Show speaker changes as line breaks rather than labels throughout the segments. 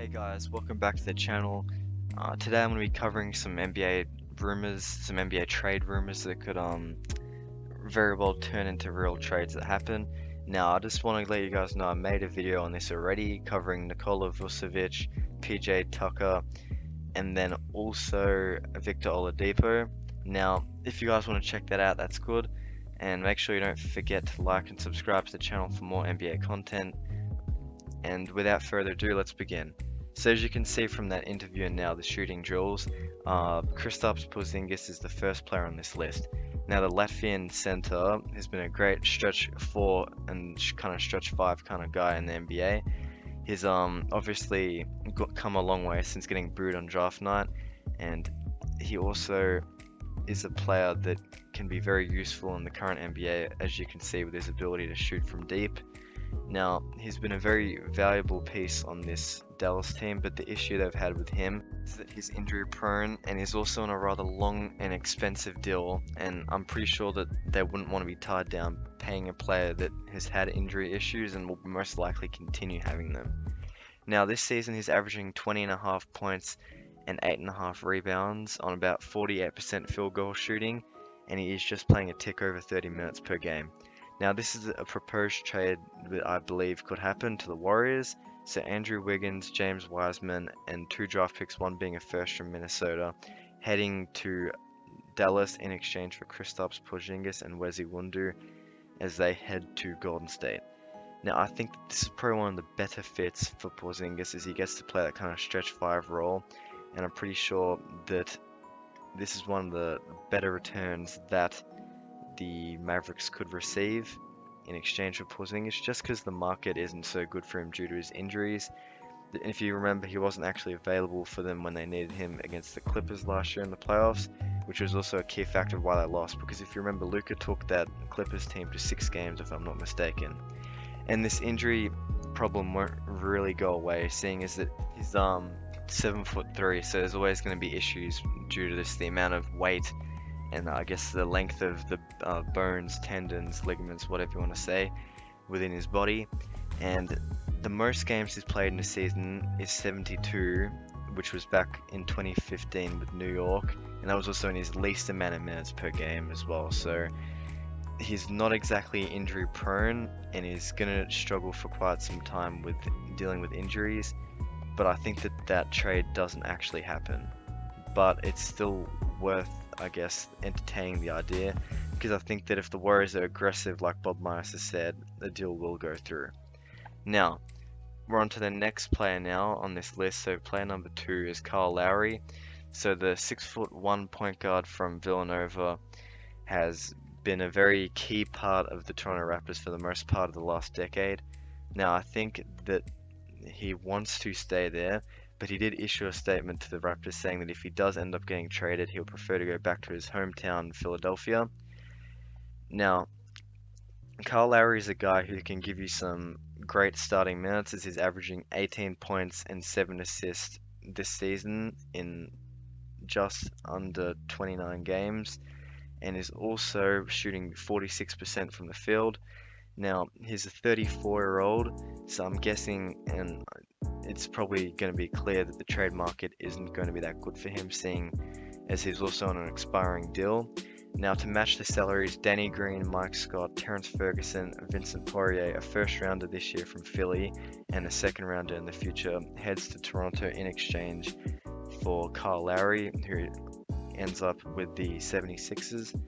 Hey guys, welcome back to the channel. Today I'm going to be covering some NBA rumors, some NBA trade rumors that could very well turn into real trades that happen. Now I just want to let you guys know I made a video on this already covering Nikola Vucevic, PJ Tucker, and then also Victor Oladipo. Now if you guys want to check that out, that's good. And make sure you don't forget to like and subscribe to the channel for more NBA content. And without further ado, let's begin. So as you can see from that interview and now the shooting drills, Kristaps Porzingis is the first player on this list. Now the Latvian center has been a great stretch 4 and kind of stretch 5 kind of guy in the NBA. He's obviously come a long way since getting booed on draft night, and he also is a player that can be very useful in the current NBA, as you can see with his ability to shoot from deep. Now, he's been a very valuable piece on this Dallas team, but the issue they've had with him is that he's injury prone and he's also on a rather long and expensive deal, and I'm pretty sure that they wouldn't want to be tied down paying a player that has had injury issues and will most likely continue having them. Now, this season he's averaging 20.5 points and 8.5 rebounds on about 48% field goal shooting, and he is just playing a tick over 30 minutes per game. Now, this is a proposed trade that I believe could happen to the Warriors. So Andrew Wiggins, James Wiseman, and 2 draft picks, one being a first from Minnesota, heading to Dallas in exchange for Kristaps Porzingis and Wezi Wundu as they head to Golden State. Now, I think this is probably one of the better fits for Porzingis as he gets to play that kind of stretch 5 role, and I'm pretty sure that this is one of the better returns that the Mavericks could receive in exchange for Porzingis, just because the market isn't so good for him due to his injuries. If you remember, he wasn't actually available for them when they needed him against the Clippers last year in the playoffs, which was also a key factor of why they lost, because if you remember, Luka took that Clippers team to 6 games, if I'm not mistaken. And this injury problem won't really go away, seeing as that he's 7'3", so there's always going to be issues due to this, the amount of weight and I guess the length of the bones, tendons, ligaments, whatever you want to say, within his body. And the most games he's played in a season is 72, which was back in 2015 with New York, and that was also in his least amount of minutes per game as well. So he's not exactly injury prone, and he's going to struggle for quite some time with dealing with injuries, but I think that trade doesn't actually happen. But it's still worth, I guess, entertaining the idea, because I think that if the Warriors are aggressive, like Bob Myers has said, the deal will go through. Now, we're on to the next player now on this list. So player number 2 is Karl Lowry. So the 6'1" point guard from Villanova has been a very key part of the Toronto Raptors for the most part of the last decade. Now, I think that he wants to stay there, but he did issue a statement to the Raptors saying that if he does end up getting traded, he'll prefer to go back to his hometown, Philadelphia. Now, Karl Lowry is a guy who can give you some great starting minutes, as he's averaging 18 points and 7 assists this season in just under 29 games, and is also shooting 46% from the field. Now, he's a 34-year-old, so I'm guessing, and it's probably going to be clear that the trade market isn't going to be that good for him, seeing as he's also on an expiring deal. Now, to match the salaries, Danny Green, Mike Scott, Terrence Ferguson, Vincent Poirier, a first rounder this year from Philly, and a second rounder in the future, heads to Toronto in exchange for Karl Lowry, who ends up with the 76ers.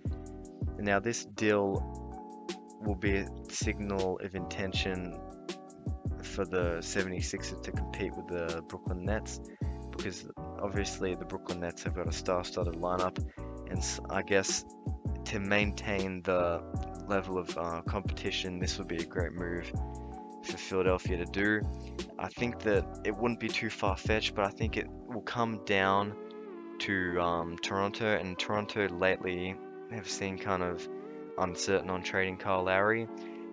Now, this deal will be a signal of intention for the 76ers to compete with the Brooklyn Nets, because obviously the Brooklyn Nets have got a star-studded lineup, and I guess to maintain the level of competition, this would be a great move for Philadelphia to do. I think that it wouldn't be too far-fetched, but I think it will come down to Toronto, and Toronto lately have seen kind of uncertain on trading Karl Lowry.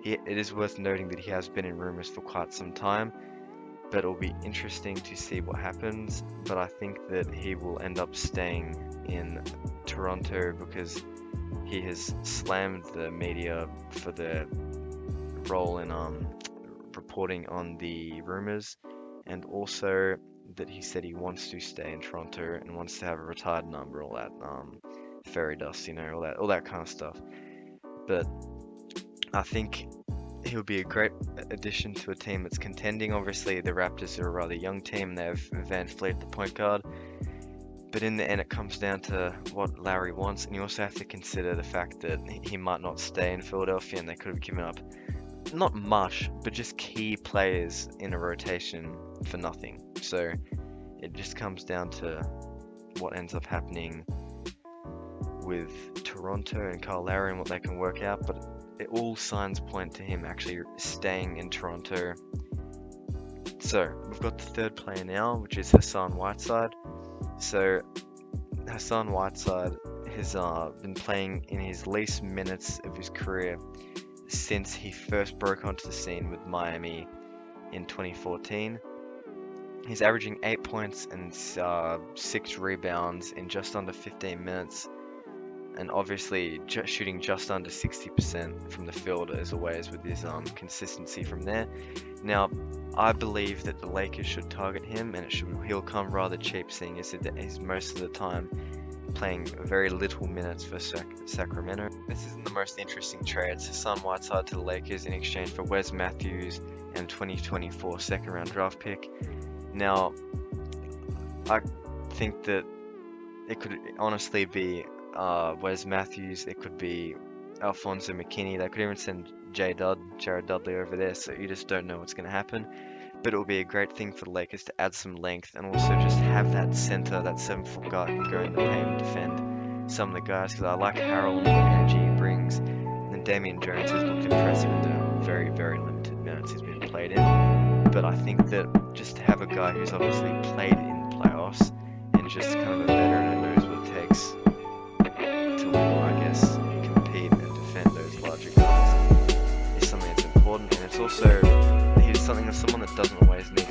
It is worth noting that he has been in rumors for quite some time, but it'll be interesting to see what happens. But I think that he will end up staying in Toronto because he has slammed the media for their role in reporting on the rumors, and also that he said he wants to stay in Toronto and wants to have a retired number, all that fairy dust, all that kind of stuff. But I think he'll be a great addition to a team that's contending. Obviously, the Raptors are a rather young team. They have Van Fleet, the point guard. But in the end, it comes down to what Lowry wants, and you also have to consider the fact that he might not stay in Philadelphia, and they could have given up not much, but just key players in a rotation for nothing. So it just comes down to what ends up happening with Toronto and Karl Lowry and what they can work out. But all signs point to him actually staying in Toronto. So we've got the third player now, which is Hassan Whiteside. So Hassan Whiteside has been playing in his least minutes of his career since he first broke onto the scene with Miami in 2014. He's averaging 8 points and 6 rebounds in just under 15 minutes, and obviously shooting just under 60% from the field as always, with his consistency from there. Now, I believe that the Lakers should target him, and he'll come rather cheap, seeing as he's most of the time playing very little minutes for Sacramento. This isn't the most interesting trade. It's Hassan Whiteside to the Lakers in exchange for Wes Matthews and 2024 second round draft pick. Now, I think that it could honestly be Wes Matthews, it could be Alfonso McKinney, they could even send Jared Dudley over there, so you just don't know what's going to happen. But it will be a great thing for the Lakers to add some length and also just have that center, that 7-foot guy who can go in the paint and defend some of the guys, because I like Harrell and the energy he brings. And then Damian Jones has looked impressive in the very, very limited minutes he's been played in. But I think that just to have a guy who's obviously played in the playoffs and just kind of a veteran and knows what it takes to, I guess, compete and defend those larger guys is something that's important. And it's also, he's someone that doesn't always need